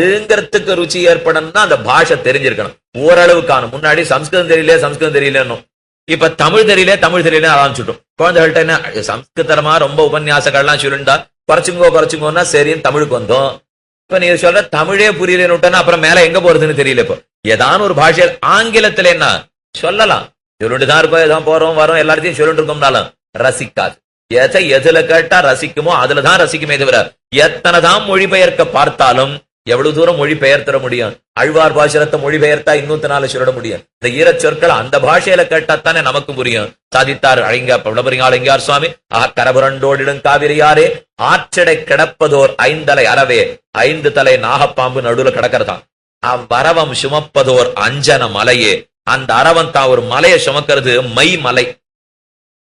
அதுங்கிறதுக்கு ருச்சி ஏற்படணும்னா அந்த பாஷை தெரிஞ்சிருக்கணும். ஓரளவுக்கான முன்னாடி சம்ஸ்கிருதம் தெரியல இப்ப தமிழ் தெரியல ஆரம்பிச்சுட்டோம். குழந்தைகள்ட்ட என்ன சம்ஸ்கிருதமா ரொம்ப உபன்யாசங்கள்லாம் சொல்லிண்டா குறைச்சுங்கோன்னா சரின்னு தமிழுக்கு வந்தோம். இப்ப நீ சொல்ற தமிழே புரியலன்னு அப்புறம் மேல எங்க போறதுன்னு தெரியல. இப்போ ஏதான ஒரு பாஷையில் ஆங்கிலத்துல என்ன சொல்லலாம், சொல்லிட்டுதான் இருப்போம், ஏதான் போறோம் வரோம் எல்லாத்தையும் சொல்லிட்டு இருக்கோம்னாலும் ரசிக்காது. எதுல கேட்டா ரசிக்குமோ அதுலதான் ரசிக்குமே தவிர எத்தனைதான் மொழிபெயர்க்க பார்த்தாலும் எவ்வளவு தூரம் மொழி பெயர்த்தர முடியும்? அழ்வார் பாசுரத்தை மொழிபெயர்த்தா 204 சொல்ல முடியும். இந்த ஈரச் சொற்கள் அந்த பாஷையில கேட்டாத்தானே நமக்கு புரியும். சாதித்தார் அழிங்கார் சுவாமி கரபுரண்டோடிடும் காவிரியாரே ஆற்றடை கிடப்பதோர் 5 தலை அறவே 5 தலை நாகப்பாம்பு நடுவுல கிடக்கிறதான். அவ்வரவம் சுமப்பதோர் அஞ்சன மலையே, அந்த அரவன் தான் ஒரு மலையை சுமக்கிறது மை மலை.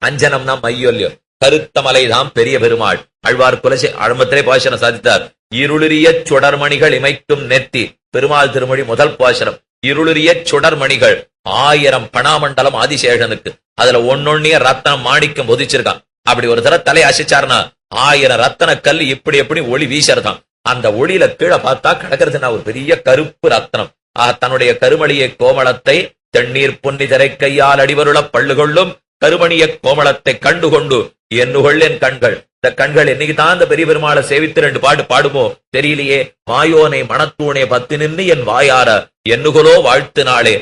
அஞ்சனம்னா மையோ இல்லையோ, கருத்த மலைதான் பெரிய பெருமாள். அழ்வார் குலசை ஆரம்பத்திலே பாசனம் சாதித்தார். இருளுரிய சுடர்மணிகள் இமைக்கும் நெத்தி, பெருமாள் திருமொழி முதல் பாசனம். இருளுரிய சுடர்மணிகள் 1000 பணாமண்டலம் ஆதிசேஷனுக்கு, அதுல ஒன்னொன்னிய ரத்தனம் மாணிக்கம் ஒதிச்சிருக்கான். அப்படி ஒரு தடவை தலை அசைச்சார்னா 1000 ரத்தன கல் இப்படி எப்படி ஒளி வீசறதான். அந்த ஒளியில கீழே பார்த்தா கிடக்கிறதுனா ஒரு பெரிய கருப்பு ரத்தனம். தன்னுடைய கருமணியை கோமளத்தை தென்னீர் பொன்னி திரை கையால் அடிவருள பள்ளுகொள்ளும் கருமணிய கோமளத்தை கண்டுகொண்டு என்னுகொள் என் கண்கள். இந்த கண்கள் என்னைக்கு தான் இந்த பெரிய பெருமாளை சேவித்து 2 பாட்டு பாடுமோ தெரியலையே. மாயோனை மணத்தூணே 10 நின்று என் வாயார என்னுகொலோ வாழ்த்து நாளே.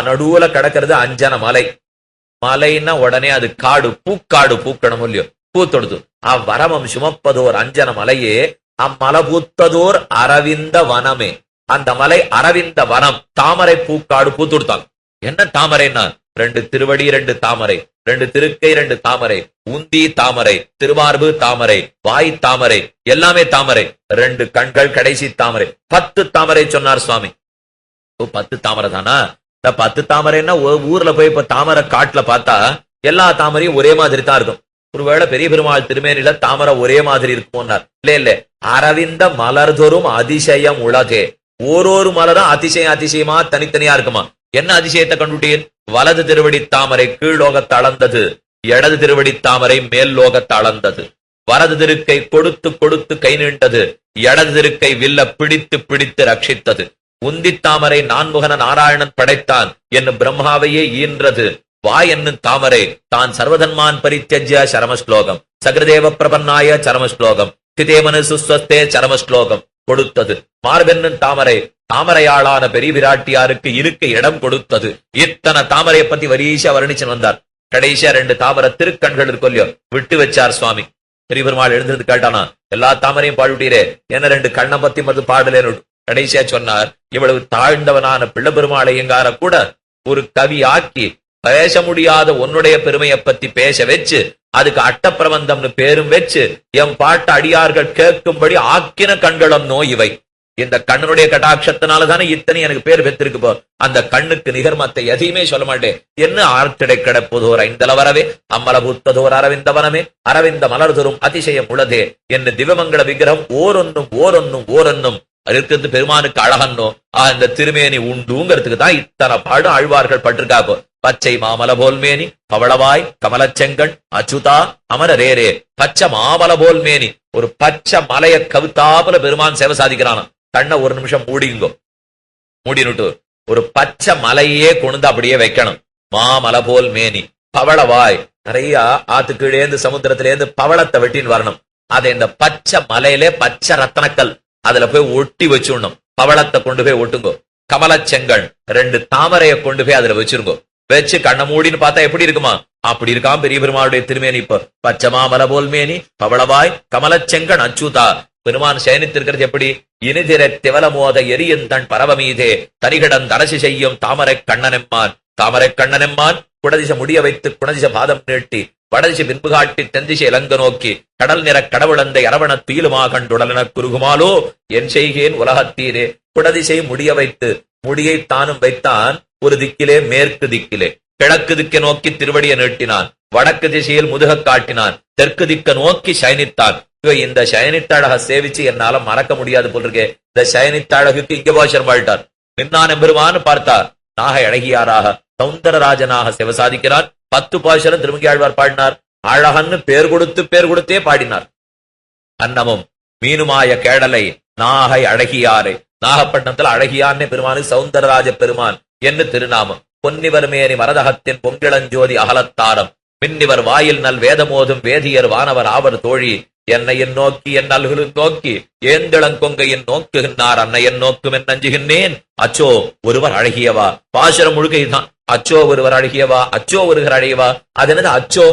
நடுவுல கிடக்கிறது அஞ்சன மலை. மலைன்னா உடனே அது காடு, பூக்காடு பூக்கணும் இல்லையோ, பூத்தொடுத்து. அவ்வரவம் சுமப்பதோர் அஞ்சன மலையே, அம்மலை பூத்ததோர் அரவிந்த வனமே. அந்த மலை அரவிந்த வனம், தாமரை பூக்காடு பூத்துடுத்தாங்க. என்ன தாமரைன்னா 2 திருவடி 2 தாமரை, 2 திருக்கை 2 தாமரை, உந்தி தாமரை, திருமார்பு தாமரை, வாய் தாமரை, எல்லாமே தாமரை. 2 கண்கள் கடைசி தாமரை. 10 தாமரை சொன்னார் சுவாமி. 10 தாமரை தானா? இந்த 10 தாமரைன்னா ஊர்ல போய் இப்ப தாமரை காட்டுல பார்த்தா எல்லா தாமரையும் ஒரே மாதிரி தான் இருக்கும். ஒருவேளை பெரிய பெருமாள் திருமேனில தாமரை ஒரே மாதிரி இருக்குமோன்னார். இல்ல அரவிந்த மலர்தொரும் அதிசயம் உலகே. ஓரொரு மலரும் அதிசயமா தனித்தனியா இருக்குமா. என்ன அதிசயத்தை கண்டுட்டீர்? வலது திருவடி தாமரை கீழ்லோகத்தை அளந்தது, இடது திருவடி தாமரை மேல் லோகத்தை அளந்தது. வரது திருக்கை கொடுத்து கை நீண்டது, இடது திருக்கை வில்ல பிடித்து ரட்சித்தது. உந்தி தாமரை நான்முகன நாராயணன் படைத்தான் என்று பிரம்மாவையே ஈன்றது. வாய் என்னும் தாமரை தான் சர்வதன்மான் பரித்யஜ்ய சரமஸ்லோகம், சகரதேவ பிரபன்னாய சரமஸ்லோகம், திதேமனு சுஸ்வஸ்தே சரமஸ்லோகம் கொடுத்தது. மார்பென்னும் தாமரை தாமரையாளான பெரிய விராட்டியாருக்கு இருக்க இடம் கொடுத்தது. இத்தனை தாமரையை பத்தி வரிசையா வர்ணிச்சு வந்தார். கடைசியா 2 தாமரை திருக்கண்கள் இருக்கொல்லையோ விட்டு வச்சார் சுவாமி. பெரிய பெருமாள் எழுந்திருந்து கேட்டானா, எல்லா தாமரையும் பாடுட்டீரே, என்ன 2 கண்ணை பத்தி மது பாடலேன்னு. கடைசியா சொன்னார், இவ்வளவு தாழ்ந்தவனான பிள்ளை பெருமாளை எங்கார கூட ஒரு கவி ஆக்கி பேச முடியாத உன்னுடைய பெருமையை பத்தி பேச வச்சு அதுக்கு அட்டப்பிரபந்தம்னு பேரும் வச்சு என் பாட்டு அடியார்கள் கேட்கும்படி ஆக்கின கண்களும் நோய் இவை. இந்த கண்ணனுடைய கட்டாட்சத்தினாலதானே இத்தனை எனக்கு பேர் பெற்றிருக்கு. போ அந்த கண்ணுக்கு நிகர்மத்தை எதையுமே சொல்ல மாட்டேன். என்ன ஆர்த்திடை கிடப்பதோர் 5 தலை வரவே, அம்மல பூத்ததோர் அரவிந்த வனமே, அரவிந்த மலர்தொரும் அதிசயம் உளதே என்று திவமங்கள விக்கிரகம் ஓரொன்னும் இருக்கிறது பெருமானுக்கு அழகன்னோ. இந்த திருமேனி உண்டுங்கிறதுக்கு தான் இத்தனை பாடும் ஆழ்வார்கள் பட்டிருக்காப்போ. பச்சை மாமல போல்மேனி பவளவாய் கமலச்செங்கண் அச்சுதா அமரரேரே. பச்சை மாமல போல்மேனி, ஒரு பச்சை மலைய கவுத்தாப்புல பெருமான் சேவை சாதிக்கிறான். கண்ணை ஒரு நிமிஷம் மூடினுட்டு ஒரு பச்சை மலையே கொண்டு அப்படியே வைக்கணும். மாமல போல் மேனி பவளவாய், நிறைய ஆத்துக்கீழேந்து சமுத்திரத்திலேருந்து பவளத்தை வெட்டின்னு வரணும். அதை இந்த பச்சை மலையிலே பச்சை ரத்தனக்கல் அதுல போய் ஒட்டி வச்சுடணும். பவளத்தை கொண்டு போய் ஒட்டுங்கோ. கமலச்செங்கண் 2 தாமரையை கொண்டு போய் அதுல வச்சிருங்கோ. வச்சு கண்ண மூடின்னு பார்த்தா எப்படி இருக்குமா? அப்படி இருக்காம் பெரிய பெருமாளுடைய திருமேனி. இப்ப பச்சமா மல போல் மேனி பவளவாய் கமலச்செங்கண் அச்சுதா. பெருமான் சயனித்திருக்கிறது எப்படி? இனிதிர திவலமோத எரியந்தன் பரவமீதே தரிகடன் தரசி செய்யும் தாமரை கண்ணனெம்மான். தாமரை கண்ணனெம்மான் குடதிச முடிய வைத்து குணதிச பாதம் நீட்டி வடதிசை பின்பு காட்டி தென்திசை இலங்க நோக்கி கடல் நிற கடவுளந்தை அரவண துயிலுமா கண்டுடலென குறுகுமாலோ என் செய்கேன் உலகத்தீரே. குடதிசை முடிய வைத்து முடியை தானும் வைத்தான். ஒரு திக்கிலே மேற்கு திக்கிலே கிழக்கு திக்க நோக்கி திருவடியை நீட்டினான். வடக்கு திசையில் முதுக காட்டினான். தெற்கு திக்க நோக்கி சயனித்தான். இந்த சயனித்தழக சேவிச்சு என்னால மறக்க முடியாது போட்டிருக்கே. இந்த சயனித்தழகுக்கு இங்க பாஷர் வாழ்த்தார். மின்னான் எம்பெருமான்னு பார்த்தார். நாகை அழகியாராக சௌந்தரராஜனாக சேவை சாதிக்கிறார். 10 பாஷரம் திருமங்கியாழ்வார் பாடினார். அழகன்னு பேர் கொடுத்தே பாடினார். அன்னமும் மீனுமாய கேடலை நாகை அழகியாரை நாகப்பட்டினத்துல அழகியான்னு பெருமானுக்கு சௌந்தரராஜ பெருமான் என்று திருநாமம். பொன்னிவர் மேனி மரதகத்தின் பொங்கிளஞ்சோதி அகலத்தாரம் மின்னிவர் வாயில் நல் வேதமோதும் வேதியர் வானவர் ஆவர் தோழி என்னையின் நோக்கி என் நல்களும் நோக்கி ஏந்திளங்கொங்கையின் நோக்குகின்றார் அன்னையன் நோக்கும் என் நஞ்சுகின்றேன். அச்சோ ஒருவர் அழகியவா, பாசுரம் முழுக்க இதுதான். அச்சோ ஒருவர் அழகியவா, அச்சோ ஒருவர் அழகியவா. அது என்னது அச்சோ?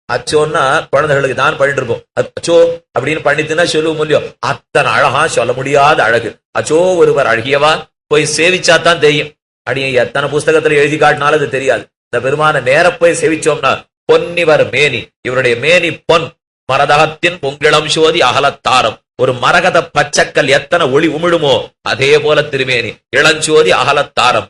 அச்சோன்னா குழந்தைகளுக்கு தான் பண்ணிட்டு இருக்கோம். அச்சோ அப்படின்னு பண்ணிட்டுன்னா சொல்லுவோம் இல்லையோ, அத்தனை அழகா சொல்ல முடியாத அழகு. அச்சோ ஒருவர் அழகியவா, போய் சேவிச்சாதான் தெரியும். அடி எத்தனை புஸ்தகத்துல எழுதி காட்டினாலும் அது தெரியாது. இந்த பெருமான நேர போய் சேவிச்சோம்னா பொன்னிவர் மேனி, இவருடைய மேனி பொன், மரதகத்தின் பொங்கிளம் சோதி அகலத்தாரம். ஒரு மரகத பச்சக்கல் எத்தனை ஒளி உமிழுமோ அதே போல திருமேனி இளஞ்சோதி அகலத்தாரம்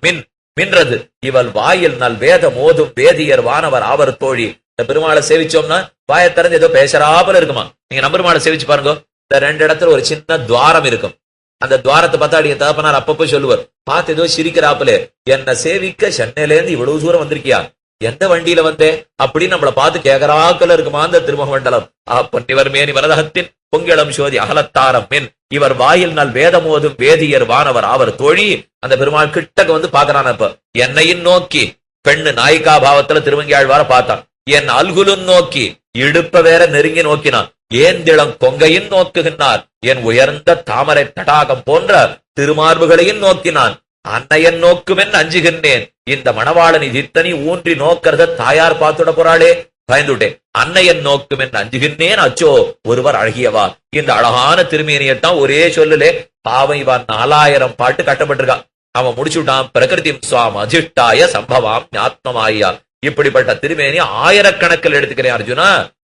மின்றது. இவள் வாயில் நல் வேத மோதும் வேதியர் வானவர் ஆவர் தோழி. இந்த பெருமாளை சேவிச்சோம்னா வாயை திறந்து ஏதோ பேசுறாப்புல இருக்குமா. நீங்க நம்பெருமாளை சேவிச்சு பாருங்க. இந்த 2 இடத்துல ஒரு சின்ன துவாரம் இருக்கும். அந்த துவாரத்தை பார்த்தா அடிய தகப்பனார் அப்பப்போ சொல்லுவார், பார்த்து ஏதோ சிரிக்கிறாப்புல, என்ன சேவிக்க சென்னையில இருந்து இவ்வளவு தூரம் வந்திருக்கியா, எந்த வண்டியில வந்தேன் அப்படின்னு நம்மளை பார்த்து கேட்கறாக்கல இருக்குமா அந்த திருமுக மண்டலம். பொன்னிவர் மேனி மரதகத்தின் பொங்கிளம் சோதி அகலத்தாரம் மின் இவர் வாயில் நல் வேதமோதும் வேதியர் வானவர் ஆவர் தோழி. அந்த பெருமாள் கிட்டக்க வந்து பாக்குறான். இப்ப என்னையும் நோக்கி பெண்ணு நாயிகா பாவத்துல திருவங்கியாழ்வார பார்த்தான். என் அல்குலும் நோக்கி இடுப்ப வேற நெருங்கி நோக்கினான். ஏந்திளம் கொங்கையும் நோக்குகின்றார். என் உயர்ந்த தாமரை தடாகம் போன்ற திருமார்புகளையும் நோக்கினான். அன்னையன் நோக்குமென் அஞ்சுகின்றேன். இந்த மணவாளன் இத்தனி ஊன்றி நோக்கிறத தாயார் பார்த்துட போறாளே, பயந்துட்டேன். அன்னையன் நோக்குமென் அஞ்சுகின்றேன். அச்சோ ஒருவர் அழகியவா. இந்த அழகான திருமேனியத்தான் ஒரே சொல்லுலே பாவம் இவன் 4000 பாட்டு கட்டப்பட்டிருக்கான். அவன் முடிச்சுட்டான். பிரகிருதி சுவாம் அதிஷ்டாய சம்பவாம் ஞாத்மமாயா. இப்படிப்பட்ட திருமேனி ஆயிரக்கணக்கில் எடுத்துக்கிறேன் அர்ஜுனா.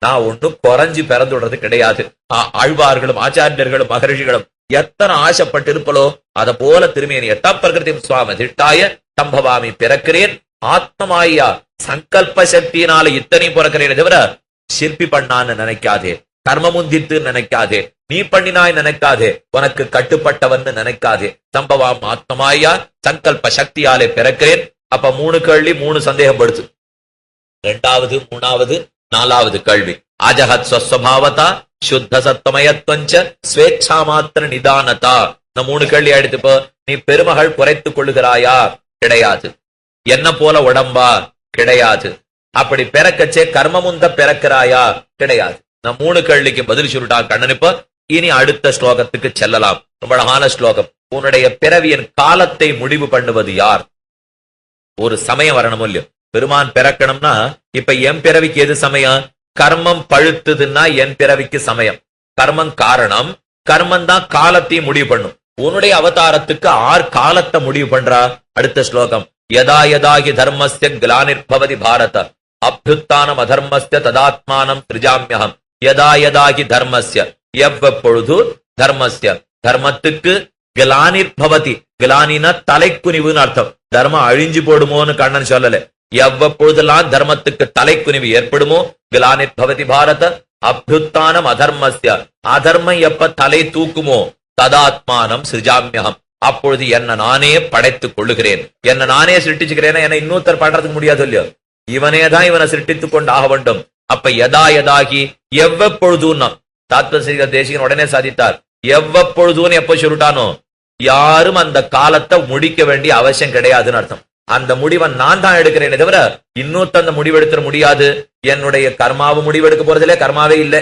நான் ஒன்னும் குறைஞ்சு பிறந்துடுறது கிடையாது. ஆழ்வார்களும் ஆச்சாரியர்களும் மகரிஷிகளும் எத்தனை ஆசைப்பட்டு இருப்பலோ அத போல திருமேனி எட்டாம் பிரகிருதி சுவாமி திட்டாய சம்பவாமி பிறக்கிறேன். ஆத்மமாயா சங்கல்ப சக்தியினால இத்தனை பிறக்கிறேன் தவிர சிற்பி பண்ணான்னு நினைக்காதே, கர்மமுந்தித்து நினைக்காதே, நீ பண்ணினாய் நினைக்காதே, உனக்கு கட்டுப்பட்டவன் நினைக்காதே. சம்பவாம் ஆத்மமாயா சங்கல்ப சக்தியாலே பிறக்கிறேன். அப்ப 3 கேள்வி 3 சந்தேகப்படுத்து. 2வது 3வது 4வது கேள்வி. அஜகத் ஸ்வஸ்வபாவதா சுத்த சத்தமயத்வஞ்ச ஸ்வேச்சா மாத்திர நிதானதா. இந்த 3 கேள்வி எடுத்துப்போ. நீ பெருமகள் குறைத்துக் கொள்ளுகிறாயா? கிடையாது. என்ன போல உடம்பா? கிடையாது. அப்படி பிறக்கச்சே கர்மமுந்த பிறக்கிறாயா? கிடையாது. நான் 3 கேள்விக்கு பதில் சொல்லிட்டா கண்ணனிப்ப. இனி அடுத்த ஸ்லோகத்துக்கு செல்லலாம். ரொம்ப அழகான ஸ்லோகம். உன்னுடைய பிறவியின் காலத்தை முடிவு பண்ணுவது யார்? ஒரு சமயம் வரணும் இல்லையோ. பெருமான் பிறக்கணும்னா இப்ப என் பிறவிக்கு எது சமயம்? கர்மம் பழுத்துதுன்னா என் பிறவிக்கு சமயம். கர்மம் காரணம், கர்மம் தான் காலத்தை முடிவு பண்ணும். உன்னுடைய அவதாரத்துக்கு ஆர் காலத்தை முடிவு பண்றா? அடுத்த ஸ்லோகம். யதா யதாகி தர்மஸ்ய கிலானிர்பவதி பாரத அப்யுத்தானம் அதர்மஸ்ய ததாத்மானம் திரிஜாம்யகம். யதா யதாகி தர்மஸ்ய எவ்வப்பொழுது தர்மஸ்ய தர்மத்துக்கு கிலானிர்பவதி, கிலானினா தலைக்குனிவுன்னு அர்த்தம். தர்மம் அழிஞ்சு போடுமோன்னு கண்ணன் சொல்லல. எவ்வப்பொழுதெல்லாம் தர்மத்துக்கு தலைக்குனிவு ஏற்படுமோ கிலானிர்பவதி பாரத அப்யுத்தானம் அதர்மஸ்ய, அதர்மம் எப்ப தலை தூக்குமோ ததாத்மானம் சிருஜாம்யகம், அப்பொழுது என்ன நானே படைத்துக் கொள்ளுகிறேன். என்ன நானே சிருஷ்டிச்சுக்கிறேன். என்ன இன்னொருத்தர் பண்றதுக்கு முடியாது இல்லையோ. இவனேதான் இவனை சிருஷ்டித்துக் கொண்டு ஆக வேண்டும். அப்ப யதா யதாகி எவ்வப்பொழுதுன்னா தாத்வசிக தேசிகன் உடனே சாதித்தார். எவ்வப்பொழுதுன்னு எப்ப சொல்லிட்டானோ யாரும் அந்த காலத்தை முடிக்க வேண்டிய அவசியம் கிடையாதுன்னு அர்த்தம். அந்த முடிவை நான் தான் எடுக்கிறேனே தவிர இன்னொருத்த அந்த முடிவெடுத்துட முடியாது. என்னுடைய கர்மாவை முடிவெடுக்க போறதில்லை, கர்மாவே இல்லை.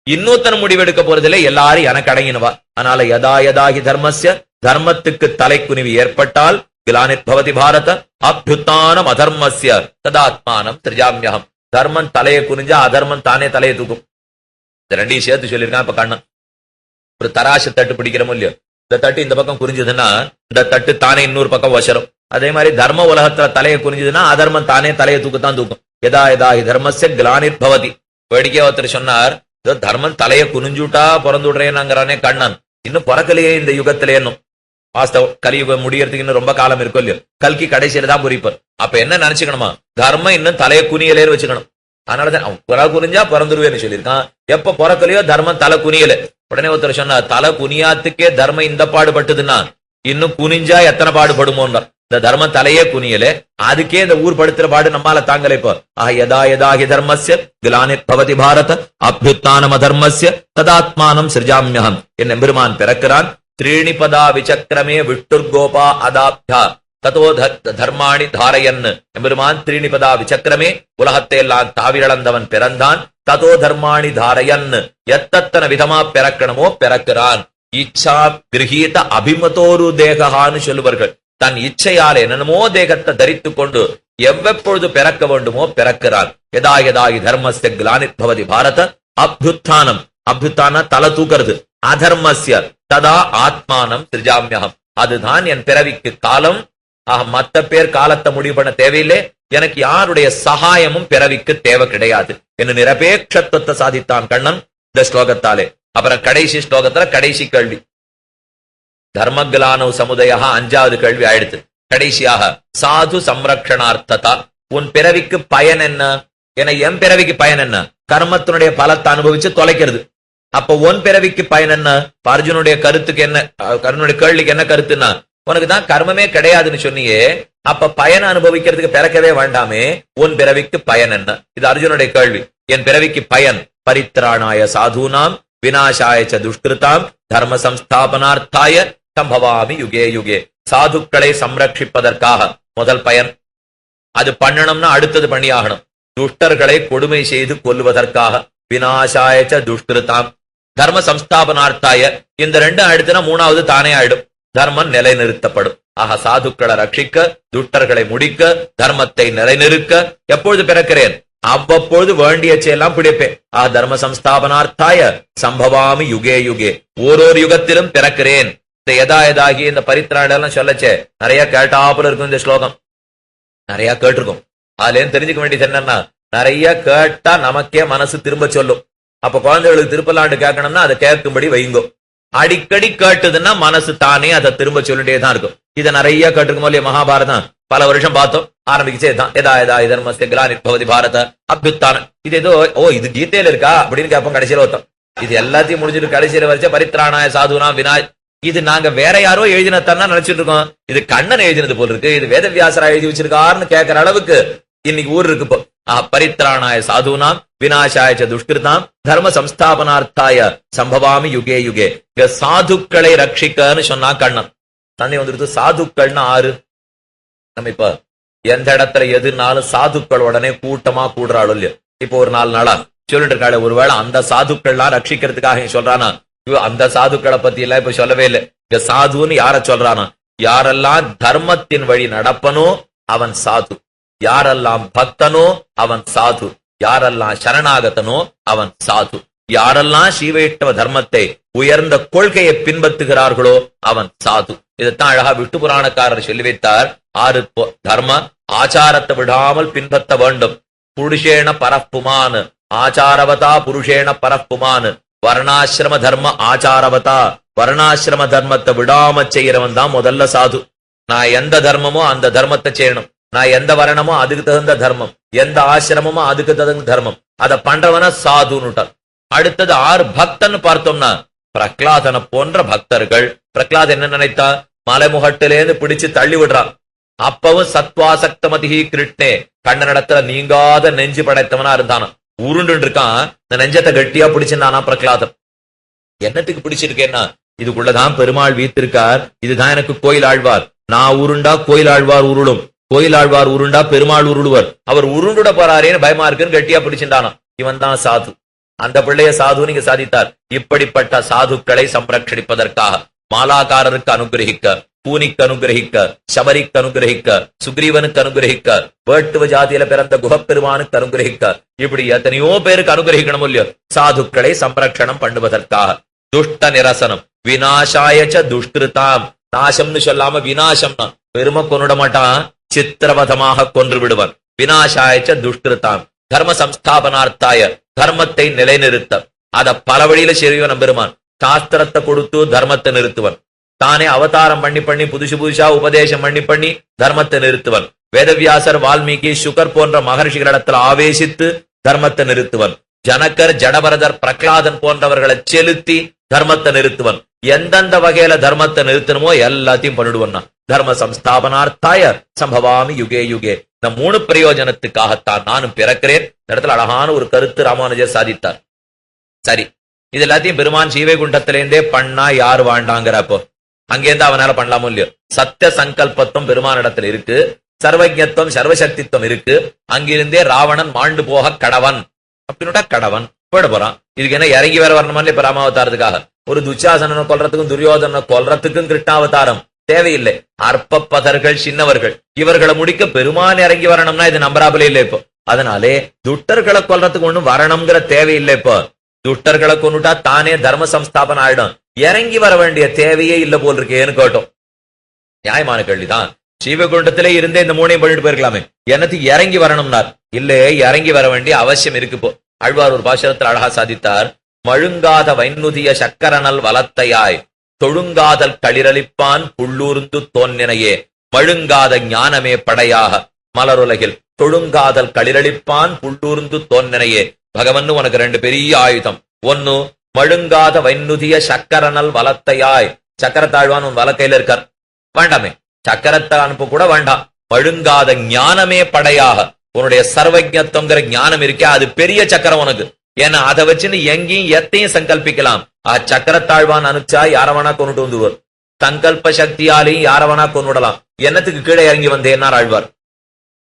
இன்னொருத்தன முடிவெடுக்க போறதில்லை, எல்லாரும் எனக்கு அடங்கினவா. அதனால யதா யதாகி தர்மஸ்ய, தர்மத்துக்கு தலைக்குனிவு ஏற்பட்டால் கிலானிர்பவதி பாரத அப்யுத்தானம் அதர்மஸ்ய ததாத்மானம் திரிஜாம்யகம். தர்மம் தலையை குனிஞ்சா அதர்மம் தானே தலையை தூக்கும். இந்த 2ஐயும் சேர்த்து சொல்லியிருக்கான். இப்ப கண்ணன் ஒரு தராசு தட்டு பிடிக்கிறோமோ இல்லையோ, இந்த தட்டு இந்த பக்கம் குறிஞ்சதுன்னா இந்த தட்டு தானே இன்னொரு பக்கம் வசரும். அதே மாதிரி தர்ம உலகத்துல தலையை குறிஞ்சதுன்னா அதர்மம் தானே தலையை தூக்கத்தான் தூக்கும். யதா யதாகி தர்மஸ்ய கிலானிர்பவதி. வேடிக்கையா ஒருத்தர் சொன்னார், தர்மம் தலையை குனிஞ்சுட்டா பிறந்து விடுறேனாங்கிறானே கண்ணன். இன்னும் பிறக்கலையே இந்த யுகத்திலே. இன்னும் வாஸ்தவம் கலியுகம் முடியறதுக்கு இன்னும் ரொம்ப காலம் இருக்கும் இல்லையோ. கல்கி கடைசியில தான் புரிப்பார். அப்ப என்ன நினைச்சுக்கணுமா? தர்மம் இன்னும் தலையை குனியலேன்னு வச்சுக்கணும். அதனாலதான் அவன் புற குனிஞ்சா பிறந்துருவேன்னு சொல்லியிருக்கான். எப்ப பிறக்கலையோ தர்மம் தலை குனியல. உடனே ஒருத்தர் சொன்னா, தலை குனியாத்துக்கே தர்மம் இந்த பாடுபட்டதுன்னா இன்னும் குனிஞ்சா எத்தனை பாடுபடுமோன்ற. இந்த தர்மம் தலையே குனியல, அதுக்கே இந்த ஊர் படுத்துற பாடு நம்மால தாங்கல. இப்போ யதா யதாகி தர்மஸ்ய கிலானிர்பவதி பாரத அப்யுத்தானம் அதர்மஸ்ய ததாத்மானம் சிருஜாம்யகம். என் எம்பெருமான் பிறக்கிறான். திரீணிபதா விசக்கிரமே விஷ்ணுர்கோபா அதாப்தா ததோ தர்மாணி தாரையன். எம்பெருமான் திரீணிபதா விசக்கிரமே உலகத்தை எல்லாம் தாவிழந்தவன் பிறந்தான். ததோ தர்மாணி தாரையன், எத்தனை விதமா பிறக்கணுமோ பிறக்கிறான். இச்சா கிரகீத அபிமதோரு தேகான்னு சொல்லுவார்கள். தன் இச்சையால் என்னென்னமோ தேகத்தை தரித்து கொண்டு எவ்வப்பொழுது பிறக்க வேண்டுமோ பிறக்கிறான். எதா எதாகி தர்மஸ்ய கிளானித்பவதி பாரத அப்யுத்தானம். அப்யுத்தான தலை தூக்கிறது. அதர்மஸ்ய ததா ஆத்மானம் சிருஜாமியகம். அதுதான் என் பிறவிக்கு காலம். மத்த பேர் காலத்தை முடிவு பண்ண தேவையில்லை. எனக்கு யாருடைய சகாயமும் பிறவிக்கு தேவை கிடையாது என்று நிரபேட்சத்துவத்தை சாதித்தான் கண்ணன் இந்த ஸ்லோகத்தாலே. அப்புறம் கடைசி ஸ்லோகத்துல கடைசி கேள்வி தர்மகிலானவ் சமுதயா 5வது கேள்வி ஆயிடுத்து. கடைசியாக சாது சம்ரக்ஷணார்த்ததா, உன் பிறவிக்கு பயன் என்ன? என என் பிறவிக்கு பயன் என்ன? கர்மத்தினுடைய பலத்தை அனுபவிச்சு தொலைக்கிறது. அப்ப உன் பிறவிக்கு பயன் என்ன? அர்ஜுனுடைய கருத்துக்கு என்ன, கர்ணனுடைய கேள்விக்கு என்ன கருத்துன்னா, உனக்கு தான் கர்மமே கிடையாதுன்னு சொன்னியே, அப்ப பயனை அனுபவிக்கிறதுக்கு பிறக்கவே வேண்டாமே, உன் பிறவிக்கு பயன் என்ன? இது அர்ஜுனுடைய கேள்வி. என் பிறவிக்கு பயன் பரித்ராணாய சாதுனாம் விநாசாய ச துஷ்கிருதாம் தர்ம சம்ஸ்தாபனார்த்தாய சம்பவாமி யுகே யுகே. சாதுக்களை சம்ரட்சிப்பதற்காக முதல் பயன். அது பண்ணணும்னா அடுத்தது பண்ணியாகணும். துஷ்டர்களை கொடுமை செய்து கொல்லுவதற்காக விநாசாய ச துஷ்கிருதாம் தர்ம சம்ஸ்தாபனார்த்தாய. இந்த ரெண்டும் அடுத்துனா 3வது தானே ஆயிடும். தர்மம் நிலைநிறுத்தப்படும். ஆக சாதுக்களை ரட்சிக்க, துஷ்டர்களை முடிக்க, தர்மத்தை நிலைநிறுக்க எப்பொழுது பிறக்கிறேன்? அவ்வப்பொழுது வேண்டிய செயலாம் பிடிப்பேன். தர்ம சம்ஸ்தாபனார்த்தாய சம்பவாமி யுகே யுகே. ஓரோரு யுகத்திலும் பிறக்கிறேன். இந்த எதா எதாகி இந்த பரித்ராணம் சொல்லச்சே நிறைய கேட்டாப்புல இருக்கும். இந்த ஸ்லோகம் நிறைய கேட்டிருக்கும். அதுல தெரிஞ்சுக்க வேண்டியது என்னன்னா, நிறைய கேட்டா நமக்கே மனசு திரும்ப சொல்லும். அப்ப குழந்தைகளுக்கு திருப்பலாண்டு கேட்கணும்னா அதை கேட்கும்படி வைங்கோ. அடிக்கடி கேட்டதுன்னா மனசு தானே அதை திரும்ப சொல்லிட்டேதான் இருக்கும். இதை நிறைய கேட்டிருக்கும் இல்லையா? மகாபாரதம் பல வருஷம் பார்த்தோம். ஆரம்பிச்சே தான் எதா எதா தர்மஸ்ய கிலானித்பவதி பாரத அப்யுத்தானம். இது ஏதோ இது கீதையில இருக்கா அப்படின்னு கேட்போம். கடைசியில ஒருத்தம் இது எல்லாத்தையும் முடிஞ்சிட்டு கடைசியில வரைச்ச பரித்ராணாய சாதுனா வினாய். இது நாங்க வேற யாரோ எழுதினத்தான் நினைச்சிட்டு இருக்கோம். இது கண்ணன் எழுதினது போல் இருக்கு, இது வேதவியாசரா எழுதி வச்சிருக்காருன்னு கேட்கிற அளவுக்கு இன்னைக்கு ஊர் இருக்கு. இப்போ பரித்ராணாய சாதுனாம் விநாசாய ச துஷ்கிருதாம் தர்ம சம்ஸ்தாபனார்த்தாய சம்பவாமி யுகே யுகே. சாதுக்களை ரட்சிக்கன்னு சொன்னா கண்ணன். தந்தை வந்துருக்கு. சாதுக்கள்னா ஆறு. நம்ம இப்ப எந்த இடத்துல எதுனாலும் சாதுக்கள் உடனே கூட்டமா கூடுறாளோ இல்லையோ. இப்போ ஒரு 4 நாளா சொல்லிட்டு இருக்காள். ஒருவேளை அந்த சாதுக்கள்லாம் ரட்சிக்கிறதுக்காக சொல்றானா? அந்த சாதுக்களை பத்தி எல்லாம் இப்ப சொல்லவே இல்லை. இங்க சாதுன்னு யார சொல்றானா? யாரெல்லாம் தர்மத்தின் வழி நடப்பனோ அவன் சாது. யாரெல்லாம் பக்தனோ அவன் சாது. யாரெல்லாம் சரணாகத்தனோ அவன் சாது. யாரெல்லாம் ஸ்ரீவைஷ்ணவ தர்மத்தை உயர்ந்த கொள்கையை பின்பற்றுகிறார்களோ அவன் சாது. இதைத்தான் அழகா விஷ்ணு புராணக்காரர் சொல்லி வைத்தார். 6 தர்ம ஆச்சாரத்தை விடாமல் பின்பற்ற வேண்டும். புருஷேண பரப்புமான் ஆச்சாரவதா புருஷேண பரப்புமான். வர்ணாசிரம தர்ம ஆச்சாரவதா. வர்ணாசிரம தர்மத்தை விடாம செய்யறவன் தான் முதல்ல சாது. நான் எந்த தர்மமோ அந்த தர்மத்தை செய்யணும். நான் எந்த வரணமோ அதுக்கு தகுந்த தர்மம், எந்த ஆசிரமமோ அதுக்கு தகுந்த தர்மம், அதை பண்றவன சாதுன்னுட்டார். அடுத்தது 6 பக்தன்னு பார்த்தோம்னா பிரகலாதனை போன்ற பக்தர்கள். பிரகலாத் என்ன நினைத்தா? மலைமுகட்டிலேருந்து பிடிச்சு தள்ளி விடுறான். அப்பவும் சத்வாசக்தமதிஹி கிருஷ்ணே. கண்ணனிடத்துல நீங்காத நெஞ்சு படைத்தவனா இருந்தானா. உருண்டு இருக்கான். இந்த நெஞ்சத்தை கட்டியா பிடிச்சிருந்தானா பிரகலாதன். என்னத்துக்கு பிடிச்சிருக்கேன்னா, இதுக்குள்ளதான் பெருமாள் வீத்திருக்கார். இதுதான் எனக்கு கோயில் ஆழ்வார். நான் உருண்டா கோயில் ஆழ்வார் உருளும், கோயில் ஆழ்வார் உருண்டா பெருமாள் உருளுவர். அவர் உருண்டுட போறாரேன்னு பயமா இருக்குன்னு கட்டியா பிடிச்சிருந்தானா. இவன் தான் சாது. அந்த பிள்ளைய சாது நீங்க சாதித்தார். இப்படிப்பட்ட சாதுக்களை சம்ரட்சிப்பதற்காக மாலாக்காரருக்கு அனுகிரகிக்க, பூனிக்கு அனுகிரகிக்க, சபரிக்கு அனுகிரகிக்க, சுக்ரீவனுக்கு அனுகிரகிக்க, வேட்டுவ ஜாதியில பிறந்த குகப்பெருமானுக்கு அனுகிரகிக்க, இப்படி எத்தனையோ பேருக்கு அனுகிரகிக்கணும் இல்லையோ. சாதுக்களை சம்ரட்சணம் பண்ணுவதற்காக. துஷ்ட நிரசனம் விநாசாயச்ச துஷ்கிருதாம். நாசம்னு சொல்லாம விநாசம்னா பெருமை கொண்டுட மாட்டான், சித்திரவதமாக கொன்று விடுவான். விநாசாயச்ச துஷ்கிருதாம் தர்ம சம்ஸ்தாபனார்த்தாய. தர்மத்தை நிலைநிறுத்த அத பல வழியில செய்வன் பெருமான். சாஸ்திரத்தை கொடுத்து தர்மத்தை நிறுத்துவன். தானே அவதாரம் பண்ணி பண்ணி புதுசு புதுசா உபதேசம் பண்ணி பண்ணி தர்மத்தை நிறுத்துவன். வேதவியாசர், வால்மீகி, சுகர் போன்ற மகர்ஷிகளிடத்தில் ஆவேசித்து தர்மத்தை நிறுத்துவன். ஜனகர், ஜடபரதர், பிரகலாதன் போன்றவர்களை செலுத்தி தர்மத்தை நிறுத்துவன். எந்தெந்த வகையில தர்மத்தை நிறுத்தணுமோ எல்லாத்தையும் பண்ணிடுவன். தர்ம சம்ஸ்தாபனார்த்தாய சம்பவாமி யுகே யுகே. இந்த 3 பிரயோஜனத்துக்காகத்தான் நானும் பிறக்கிறேன். இந்த இடத்துல அழகான ஒரு கருத்து ராமானுஜர் சாதித்தார். சரி, இது எல்லாத்தையும் பெருமான் சீவைகுண்டத்திலேருந்தே பண்ணா யாரு வாழ்ந்தாங்கிறப்போ அங்கேருந்து அவனால பண்ணலாமோ இல்லையோ. சத்திய சங்கல்பத்துவம் பெருமான் இடத்துல இருக்கு, சர்வஜத்துவம் சர்வசக்தித்துவம் இருக்கு. அங்கிருந்தே ராவணன் மாண்டு போக கடவன் அப்படின்னுட்டா கடவன் போயிட போறான். இதுக்கு என்ன இறங்கி வேற வரணுமா இல்லையா ராமாவதாரத்துக்காக? ஒரு துச்சாசனனை கொல்றதுக்கும் துரியோதனை கொல்றதுக்கும் கிருஷ்ணாவதாரம் தேவையில்லை. அற்பப்பதர்கள் சின்னவர்கள் இவர்களை முடிக்க பெருமான் இறங்கி வரணும்னா இது நம்பராபலே இல்லை இப்போ. அதனாலே துட்டர்களை கொல்றதுக்கு ஒண்ணும் வரணுங்கிற தேவையில்லை. இப்போ துட்டர்களை கொண்டுட்டா தானே தர்ம சம்ஸ்தாபனம் ஆயிடும். இறங்கி வர வேண்டிய தேவையே இல்ல போல் இருக்கேன்னு கேட்டோம். நியாயமான கேள்விதான். சீவகுண்டத்திலே இருந்தே இந்த மூணையும் பண்ணிட்டு போயிருக்கலாமே, எனக்கு இறங்கி வரணும்னார். இல்லே, இறங்கி வர வேண்டிய அவசியம் இருக்கு. இப்போ ஆழ்வார் ஒரு பாசுரத்தில் அழகா சாதித்தார். மழுங்காத வைநுதிய சக்கரனல் வலத்தையாய் தொழுங்காதல் களிரளிப்பான் புள்ளூர்ந்து தோன்னினையே மழுங்காத ஞானமே படையாக மலருலகில் தொழுங்காதல் களிரளிப்பான் புள்ளூர்ந்து தோன்னினையே. பகவன் உனக்கு ரெண்டு பெரிய ஆயுதம். ஒன்னு மழுங்காத வைநுதிய சக்கரனல் வலத்தையாய். சக்கரத்தாழ்வான் உன் வலக்கையில இருக்கார், வேண்டாமே சக்கரத்தை அனுப்ப கூட வேண்டாம். மழுங்காத ஞானமே படையாக, உன்னுடைய சர்வஜத்துவங்கிற ஞானம் இருக்கே அது பெரிய சக்கரம் உனக்கு. ஏன்னா அதை வச்சுன்னு எங்கேயும் எத்தையும் சங்கல்பிக்கலாம். சக்கரத்தாழ்வான் அனுப்பிச்சா யாரவனா கொண்டுட்டு வந்துடுவார். சங்கல்ப சக்தியாலையும் யாரவனா கொண்டுடலாம். என்னத்துக்கு கீழே இறங்கி வந்தேன்னா ஆழ்வார்.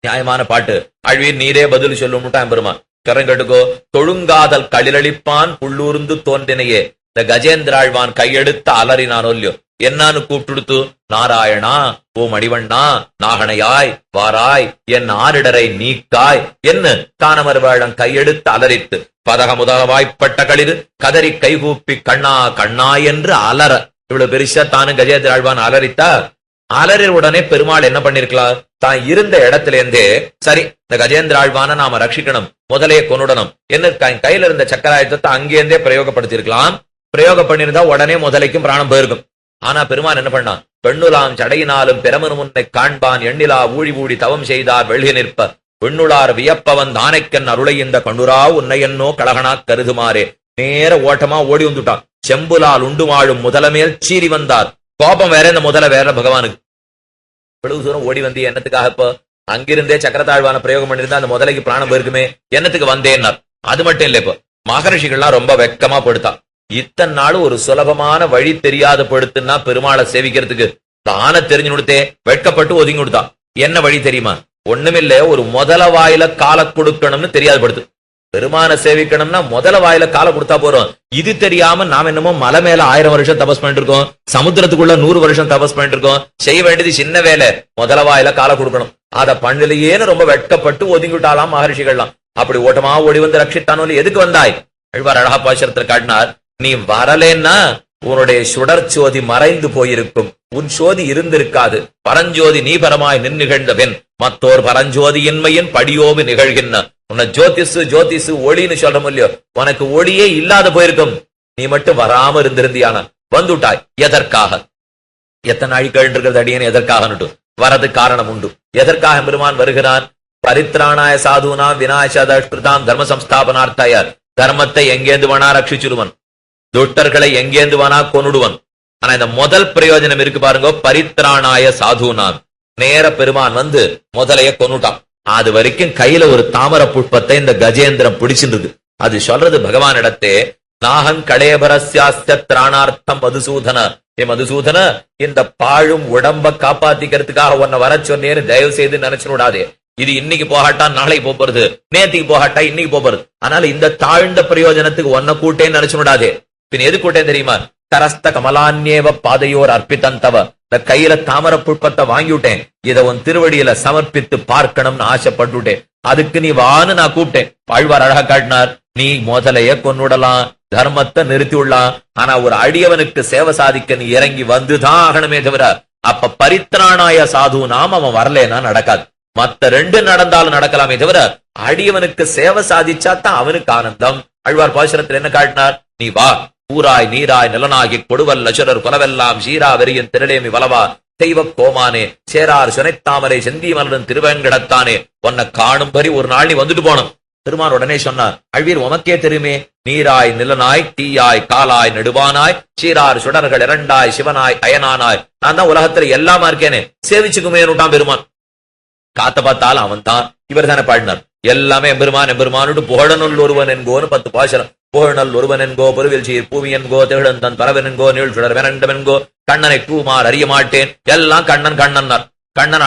நியாயமான பாட்டு. அழ்வீர் நீரே பதில் சொல்லும்ட்டான் பெருமான். கரங்கட்டுக்கோ. தொழுங்காதல் களிரளிப்பான் புள்ளூர்ந்து தோன்றினையே. இந்த கஜேந்திராழ்வான் கையெடுத்த அலறினானோ இல்லையோ, என்னான்னு கூப்பிட்டுடுத்து, நாராயணா ஓ மடிவண்ணா நாகனையாய் வாராய் என் ஆரிடரை நீக்காய் என்ன தானமர் வேளம் கையெடுத்து அலறித்து பதக முதல வாய்ப்பட்ட களிறு கதறி கைகூப்பி கண்ணா கண்ணா என்று அலற. இவ்வளவு பெருசா தானும் கஜேந்திராழ்வான் அலறித்தா. அலறி உடனே பெருமாள் என்ன பண்ணிருக்கலாம், தான் இருந்த இடத்துல இருந்தே சரி இந்த கஜேந்திராழ்வான நாம ரட்சிக்கணும், முதலையே கொன்னுடணும் என்ன கையில இருந்த சக்கராயுதத்தை அங்கேருந்தே பிரயோகப்படுத்திருக்கலாம். பிரயோகம் பண்ணிருந்தா உடனே முதலைக்கும் பிராணம் போயிருக்கும். ஆனா பெருமான் என்ன பண்ணான், பெண்ணுலாம் சடையினாலும் பெருமனு முன்னை காண்பான் எண்ணிலா ஊழி ஊழி தவம் செய்தார் வெள்ளி நிற்ப பெண்ணுளார் வியப்பவன் தானைக்கன் அருளை இந்த கண்ணுரா உன்னை என்னோ கழகனா கருதுமாறே. நேர ஓட்டமா ஓடி வந்துட்டான். செம்புலால் உண்டு வாழும் முதலமேல் சீறி வந்தார். கோபம் வேற, இந்த முதல வேற பகவானுக்கு. இவ்வளவு தூரம் ஓடி வந்து என்னத்துக்காக? இப்ப அங்கிருந்தே சக்கரத்தாழ்வான பிரயோகம் பண்ணிருந்தா அந்த முதலைக்கு பிராணம் போயிருக்குமே, என்னத்துக்கு வந்தேன்னார். அது மட்டும் இல்ல, இப்ப மகரிஷிகள்லாம் ரொம்ப வெக்கமா படுத்தான். இத்தனை நாளும் ஒரு சுலபமான வழி தெரியாத படுத்துன்னா பெருமாளை சேவிக்கிறதுக்கு தான தெரிஞ்சு கொடுத்தே வெட்கப்பட்டு ஒதுங்கி கொடுத்தான். என்ன வழி தெரியுமா? ஒண்ணுமில்ல, ஒரு முதல வாயில காலை கொடுக்கணும்னு தெரியாது படுத்து. பெருமான சேவிக்கணும்னா முதல வாயில காலை கொடுத்தா போறோம். இது தெரியாம நாம் என்னமோ மலை மேல 1000 வருஷம் தபஸ் பண்ணிட்டு இருக்கோம், சமுத்திரத்துக்குள்ள 100 வருஷம் தபஸ் பண்ணிட்டு இருக்கோம். செய்ய வேண்டியது சின்ன வேலை, முதல வாயில காலை கொடுக்கணும். அத பண்ணலையேன்னு ரொம்ப வெட்கப்பட்டு ஒதுங்கிட்டாலாம் மகர்ஷிகள்லாம். அப்படி ஓட்டமா ஓடி வந்து ரட்சித்தானோ. எதுக்கு வந்தாய்? அழ்வார் அழகா பாசுரத்தில் காட்டினார். நீ வரலேன்னா உன்னுடைய சுடர் சோதி மறைந்து போயிருக்கும், உன் சோதி இருந்திருக்காது. பரஞ்சோதி நீ பரமாய் நின்னிகழ்ந்த பெண் மத்தோர் பரஞ்சோதியின்மையின் படியோவு நிகழ்கின்ற. உன்னை ஜோதிசு ஜோதிசு ஒளின்னு சொல்றோம் இல்லையோ, உனக்கு ஒளியே இல்லாத போயிருக்கும். நீ மட்டும் வராம இருந்திருந்தியான வந்துட்டாய். எதற்காக? எத்தனை நாள் கேள்விருக்கிறது அடியேன் எதற்காக வரது காரணம் உண்டு. எதற்காக பெருமான் வருகிறான்? பரித்ராணாய சாதுனாம் விநாயகதாம் தர்ம சம்ஸ்தாபனார்த்தாய. தர்மத்தை எங்கேந்து வேணா ரட்சிச்சுடுவன், துட்டர்களை எங்கேந்து வேணா கொன்னுடுவன். ஆனா இந்த முதல் பிரயோஜனம் இருக்கு பாருங்க, பரித்ராணாய சாதுனாம். நேர பெருமான் வந்து முதலைய கொன்னுட்டான். அது வரைக்கும் கையில ஒரு தாமர புஷ்பத்தை இந்த கஜேந்திரம் பிடிச்சிருக்கு. அது சொல்றது பகவான் இடத்தே, நாகங் கலேபரஸ்யாஸ்ய திராணார்த்தம் மதுசூதன. ஏ மதுசூதன, இந்த பாழும் உடம்ப காப்பாத்திக்கிறதுக்காக உன்னை வர சொன்னேன்னு தயவு செய்து நினைச்சு விடாதே. இது இன்னைக்கு போகாட்டா நாளைக்கு போறது, நேத்திக்கு போகாட்டா இன்னைக்கு போறது. அதனால இந்த தாழ்ந்த பிரயோஜனத்துக்கு ஒன்ன கூட்டேன்னு நினைச்சு விடாதே. பின் எது கூட்டேன் தெரியுமா? தரஸ்த கமலான்யேவ பாதையோர் அர்ப்பித்தந்தவ. இந்த கையில தாமர புஷ்பத்தை வாங்கிவிட்டேன், இதை உன் திருவடியில சமர்ப்பித்து பார்க்கணும்னு ஆசைப்பட்டுட்டேன். அதுக்கு நீ வான்னு நான் கூப்பிட்டேன். ஆழ்வார் அழகா காட்டினார். நீ முதலைய கொன்னுடலாம், தர்மத்தை நிறுத்தி விடலாம், ஆனா ஒரு அடியவனுக்கு சேவை சாதிக்க நீ இறங்கி வந்துதான் ஆகணுமே தவிர, அப்ப பரித்ராணாய சாது நாம் அவன் வரலன்னா நடக்காது. மத்த ரெண்டு நடந்தாலும் நடக்கலாமே தவிர, அடியவனுக்கு சேவை சாதிச்சாத்தான் அவனுக்கு ஆனந்தம். ஆழ்வார் பாசுரத்தில் என்ன காட்டினார்? நீ வா, ஊராய் நீராய் நிலனாகி கொடுவல் அசுரர் குலவெல்லாம் சீரா வெறியின் திருடேமி வலவா தெய்வ கோமானே சேரார் சுனைத்தாமரை செந்தி மலரும் திருவேங்கடத்தானே. உன்னை காணும்படி ஒரு நாள் நீ வந்துட்டு போனோம். பெருமான் உடனே சொன்னார், அழ்வீர் உமக்கே தெரியுமே, நீராய் நிலனாய் தீயாய் காலாய் நெடுவானாய் சீரார் சுடர்கள் இரண்டாய் சிவனாய் அயனானாய், நான் தான் உலகத்துல எல்லாமா இருக்கேனே, சேவிச்சுக்குமேனுட்டான் பெருமான். காத்த பார்த்தாலும் அவன் தான். இவர் தானே பாடினார், எல்லாமே எம்பெருமான் எம்பெருமானுட்டு புகழனுள் ஒருவன் என்கோன்னு 10 பாசுரம். புகழ்நல் ஒருவனென்கோ பொருவில் சீர் பூவியன்கோ திகழந்தன் பரவனென்கோ நீள் சுடர் வெனண்டமென்கோ கண்ணனை கூமார் அறிய மாட்டேன் எல்லாம் கண்ணன் கண்ணன் கண்ணன்